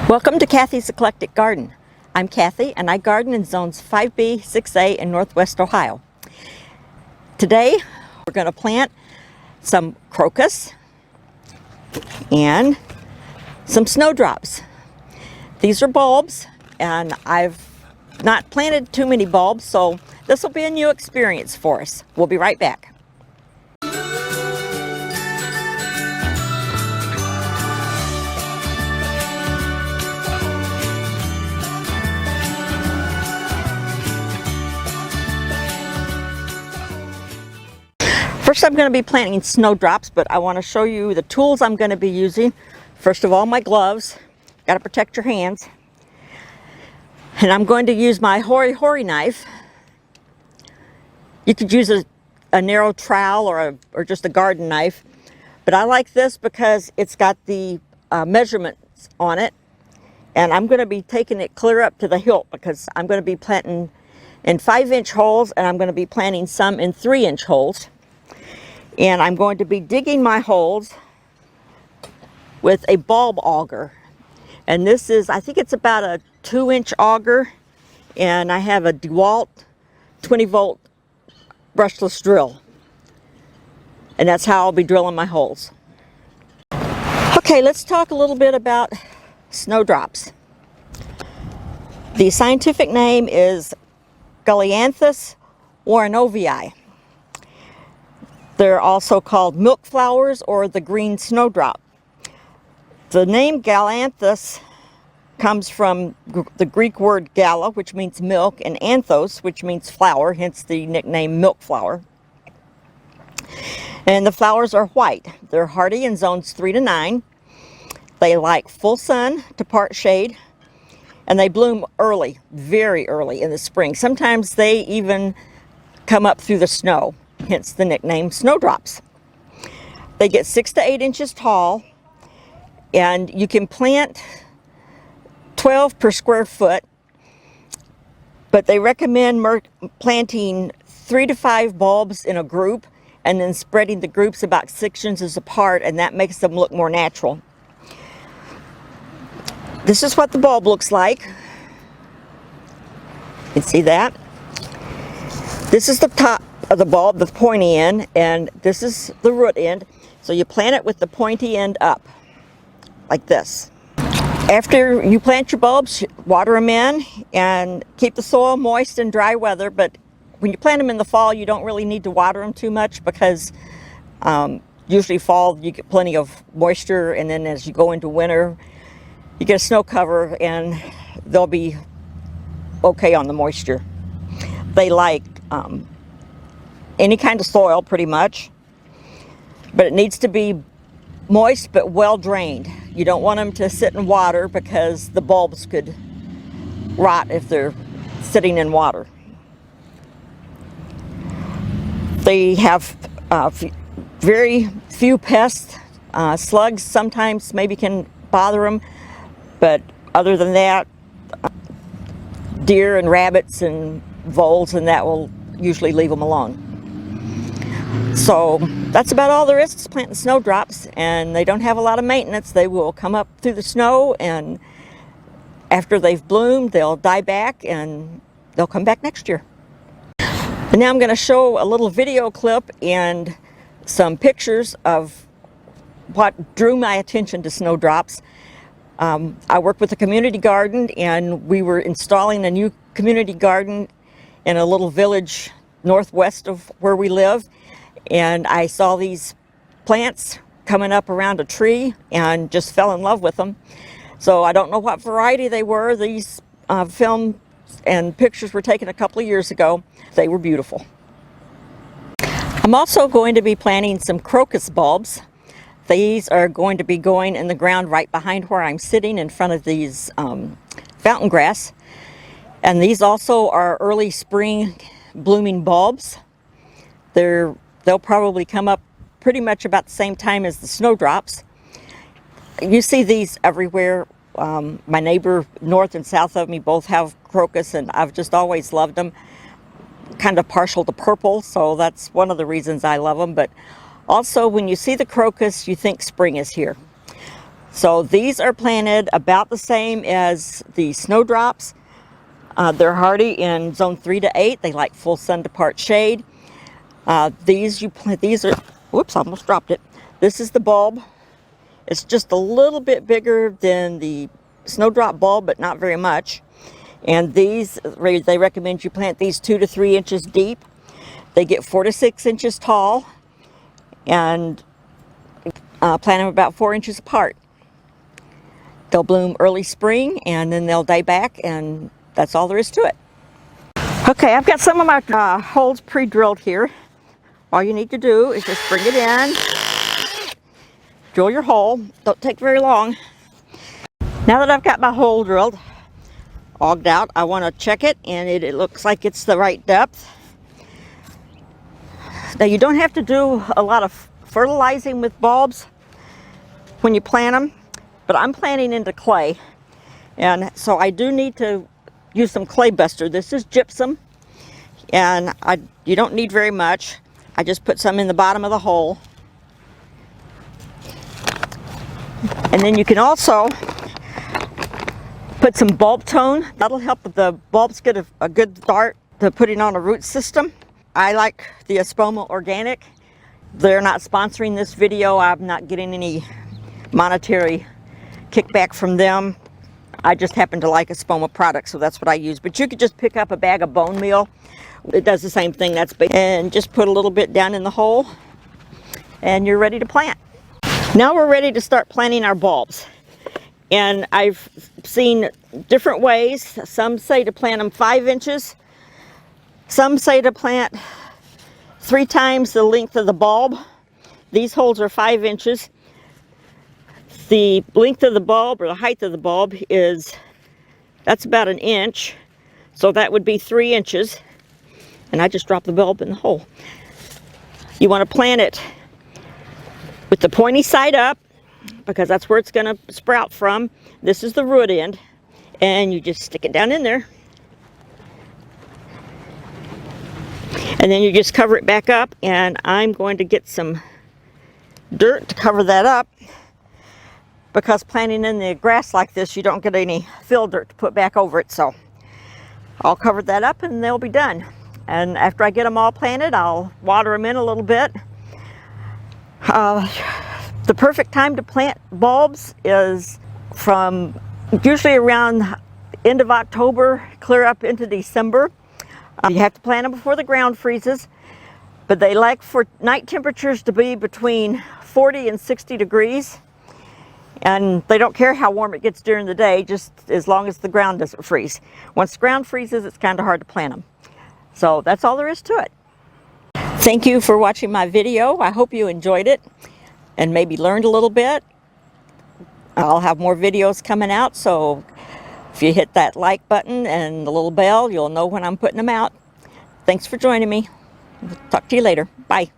Welcome to Cathy's Eclectic Garden. I'm Cathy and I garden in zones 5B, 6A in Northwest Ohio. Today we're going to plant some crocus and some snowdrops. These are bulbs and I've not planted too many bulbs, so this will be a new experience for us. We'll be right back. First, I'm going to be planting snowdrops, but I want to show you the tools I'm going to be using. First of all, my gloves. Got to protect your hands. And I'm going to use my hori knife. You could use a narrow trowel or just a garden knife, but I like this because it's got the measurements on it, and I'm going to be taking it clear up to the hilt because I'm going to be planting in 5-inch holes, and I'm going to be planting some in 3-inch holes. And I'm going to be digging my holes with a bulb auger. And this is, I think it's about a 2-inch auger. And I have a DeWalt 20-volt brushless drill. And that's how I'll be drilling my holes. Okay, let's talk a little bit about snowdrops. The scientific name is Gallianthus warrenovii. They're also called milk flowers or the green snowdrop. The name Gallianthus comes from the Greek word gala, which means milk, and anthos, which means flower, hence the nickname milk flower. And the flowers are white. They're hardy in zones 3 to 9. They like full sun to part shade, and they bloom early, very early in the spring. Sometimes they even come up through the snow. Hence the nickname snowdrops. They get 6 to 8 inches tall, and you can plant 12 per square foot, but they recommend planting 3 to 5 bulbs in a group and then spreading the groups about 6 inches apart, and that makes them look more natural. This is what the bulb looks like. You can see that. This is the top of the bulb, the pointy end, and this is the root end. So you plant it with the pointy end up, like this. After you plant your bulbs, water them in and keep the soil moist in dry weather. But when you plant them in the fall, you don't really need to water them too much because usually fall you get plenty of moisture, and then as you go into winter, you get a snow cover and they'll be okay on the moisture. They like any kind of soil pretty much, but it needs to be moist but well drained. You don't want them to sit in water because the bulbs could rot if they're sitting in water. They have very few pests. Slugs sometimes maybe can bother them, but other than that, deer and rabbits and voles and that will usually leave them alone. So that's about all there is to planting snowdrops, and they don't have a lot of maintenance. They will come up through the snow, and after they've bloomed, they'll die back and they'll come back next year. And now I'm going to show a little video clip and some pictures of what drew my attention to snowdrops. I work with a community garden, and we were installing a new community garden in a little village northwest of where we live, and I saw these plants coming up around a tree and just fell in love with them. So I don't know what variety they were. These films and pictures were taken a couple of years ago. They were beautiful. I'm also going to be planting some crocus bulbs. These are going to be going in the ground right behind where I'm sitting in front of these fountain grass. And these also are early spring blooming bulbs. They'll probably come up pretty much about the same time as the snowdrops. You see these everywhere. My neighbor north and south of me both have crocus, and I've just always loved them. Kind of partial to purple, so that's one of the reasons I love them. But also, when you see the crocus, you think spring is here. So these are planted about the same as the Snowdrops. They're hardy in zone 3 to 8. They like full sun to part shade. These are, whoops, I almost dropped it. This is the bulb. It's just a little bit bigger than the Snowdrop bulb, but not very much. And these, they recommend you plant these 2 to 3 inches deep. They get 4 to 6 inches tall, and plant them about 4 inches apart. They'll bloom early spring, and then they'll die back, and that's all there is to it. Okay, I've got some of my holes pre-drilled here. All you need to do is just bring it in, drill your hole. Don't take very long. Now that I've got my hole drilled, auged out, I want to check it, and it looks like it's the right depth. Now you don't have to do a lot of fertilizing with bulbs when you plant them, but I'm planting into clay, and so I do need to use some clay buster. This is gypsum, and you don't need very much. I just put some in the bottom of the hole, and then you can also put some bulb tone. That'll help the bulbs get a good start to putting on a root system. I like the Espoma Organic. They're not sponsoring this video. I'm not getting any monetary kickback from them. I just happen to like Espoma products, so that's what I use. But you could just pick up a bag of bone meal. It does the same thing. And just put a little bit down in the hole, and you're ready to plant. Now we're ready to start planting our bulbs. And I've seen different ways. Some say to plant them 5 inches. Some say to plant 3 times the length of the bulb. These holes are 5 inches. The length of the bulb, or the height of the bulb, that's about 1 inch. So that would be 3 inches. And I just dropped the bulb in the hole. You want to plant it with the pointy side up, because that's where it's going to sprout from. This is the root end, and you just stick it down in there. And then you just cover it back up, and I'm going to get some dirt to cover that up, because planting in the grass like this, you don't get any fill dirt to put back over it. So I'll cover that up, and they'll be done. And after I get them all planted, I'll water them in a little bit. The perfect time to plant bulbs is from usually around end of October, clear up into December. You have to plant them before the ground freezes, but they like for night temperatures to be between 40 and 60 degrees. And they don't care how warm it gets during the day, just as long as the ground doesn't freeze. Once the ground freezes, it's kind of hard to plant them. So that's all there is to it. Thank you for watching my video. I hope you enjoyed it and maybe learned a little bit. I'll have more videos coming out, so if you hit that like button and the little bell, you'll know when I'm putting them out. Thanks for joining me. Talk to you later. Bye.